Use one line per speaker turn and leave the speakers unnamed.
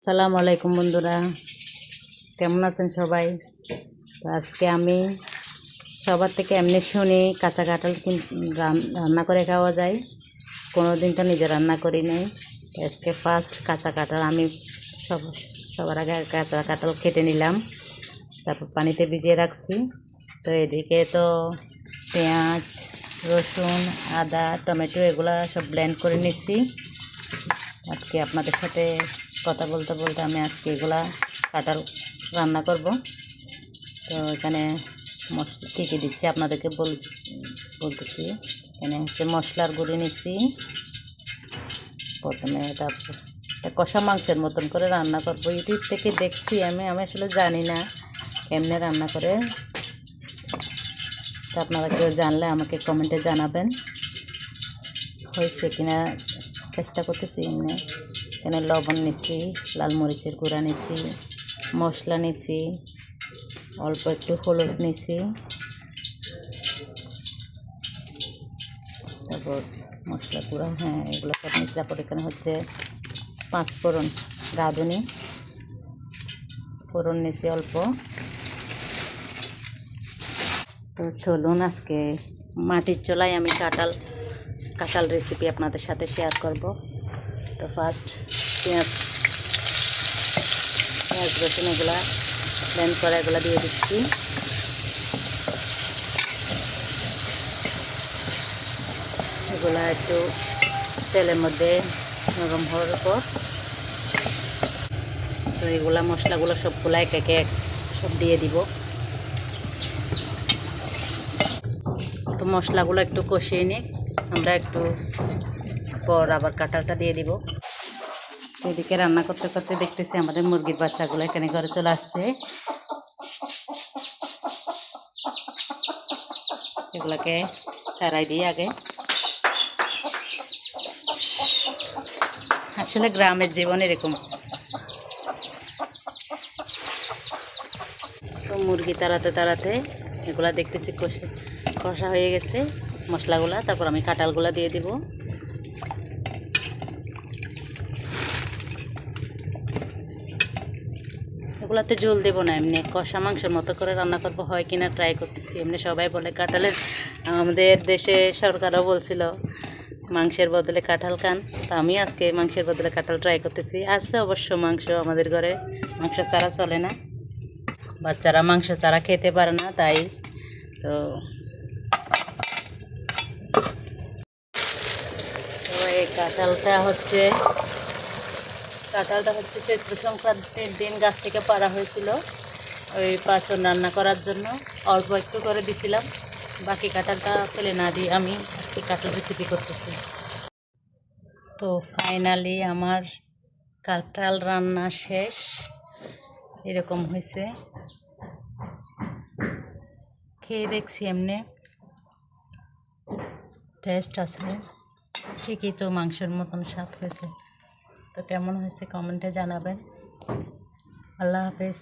আসসালামু আলাইকুম বন্ধুরা, কেমন আছেন সবাই? তো আজকে আমি সবার থেকে এমনি শুনি কাঁচা কাঁঠাল রান্না করে খাওয়া যায়। কোনো দিন তো নিজে রান্না করি নাই। আজকে ফার্স্ট কাঁচা কাঁঠাল আমি সবার আগে কাঁচা কাঁঠাল কেটে নিলাম, তারপর পানিতে ভিজিয়ে রাখছি। তো এদিকে তো পেঁয়াজ, রসুন, আদা, টমেটো এগুলা সব ব্লেন্ড করে নিচ্ছি। আজকে আপনাদের সাথে কথা বলতে বলতে আমি আজকে এগুলা কাঁঠাল রান্না করব। তো এখানে মশলা কী কী দিচ্ছি আপনাদেরকে বলতেছি। এখানে হচ্ছে মশলার গুঁড়ি নিচ্ছি। প্রথমে তারপর কষা মাংসের মতন করে রান্না করব। ইউটিউব থেকে দেখছি আমি আসলে জানি না কেমনে রান্না করে। তো আপনারা কেউ জানলে আমাকে কমেন্টে জানাবেন হয়েছে কিনা। চেষ্টা করতেছি। এখানে লবণ নিছি, লাল মরিচের গুঁড়া নিছি, মশলা নিছি, অল্প একটু হলুদ নিছি, তারপর মশলা গুঁড়া এগুলো সব নিচ্ছি। তারপর এখানে হচ্ছে 5 ফোড়ন, রাঁধুনি ফোড়ন নিছি অল্প। তো চলুন আজকে মাটির চুলায় আমি কাঁঠাল রেসিপি আপনাদের সাথে শেয়ার করব। তো ফার্স্ট পেঁয়াজ রসুন এগুলা ব্লেন্ড করে এগুলো দিয়ে দিচ্ছি। এগুলা একটু তেলের মধ্যে নরম হওয়ার পর তো এগুলা মশলাগুলো সবগুলো এক এক সব দিয়ে দিব। তো মশলাগুলো একটু কষিয়ে নিই, আমরা একটু পর আবার কাঁঠালটা দিয়ে দিব। এদিকে রান্না করতে করতে দেখতেছি আমাদের মুরগির বাচ্চাগুলো এখানে ঘরে চলে আসছে। এগুলাকে তাড়াই দিই আগে। আসলে গ্রামের জীবন এরকম। তো মুরগি তাড়াতে এগুলা দেখতেছি কষা হয়ে গেছে মশলাগুলা। তারপর আমি কাঁঠালগুলা দিয়ে দিব। এগুলাতে ঝোল দেবো না, এমনি কষা মাংসের মতো করে রান্না করবো। হয় কিনা ট্রাই করতেছি। এমনি সবাই বলে কাঁঠালের, আমাদের দেশে সরকারও বলছিল মাংসের বদলে কাঁঠাল খান। তো আমি আজকে মাংসের বদলে কাঁঠাল ট্রাই করতেছি। আছে অবশ্য মাংস আমাদের ঘরে, মাংস ছাড়া চলে না। বাচ্চারা মাংস ছাড়া খেতে পারে না, তাই তো এই কাঁঠালটা হচ্ছে চৈত্র সংক্রান্তির দিন গাছ থেকে পাড়া হয়েছিল। ওই পাঁচন রান্না করার জন্য অল্প একটু করে দিছিলাম। বাকি কাঁঠালটা ফেলে না দিয়ে আমি আজকে কাঁঠাল রেসিপি করতেছি। তো ফাইনালি আমার কাঁঠাল রান্না শেষ। এরকম হয়েছে, খেয়ে দেখছি এমনি টেস্ট আছে, ঠিকই তো মাংসের মতন স্বাদ হয়েছে। তো কেমন হয়েছে কমেন্টে জানাবেন। আল্লাহ হাফেজ।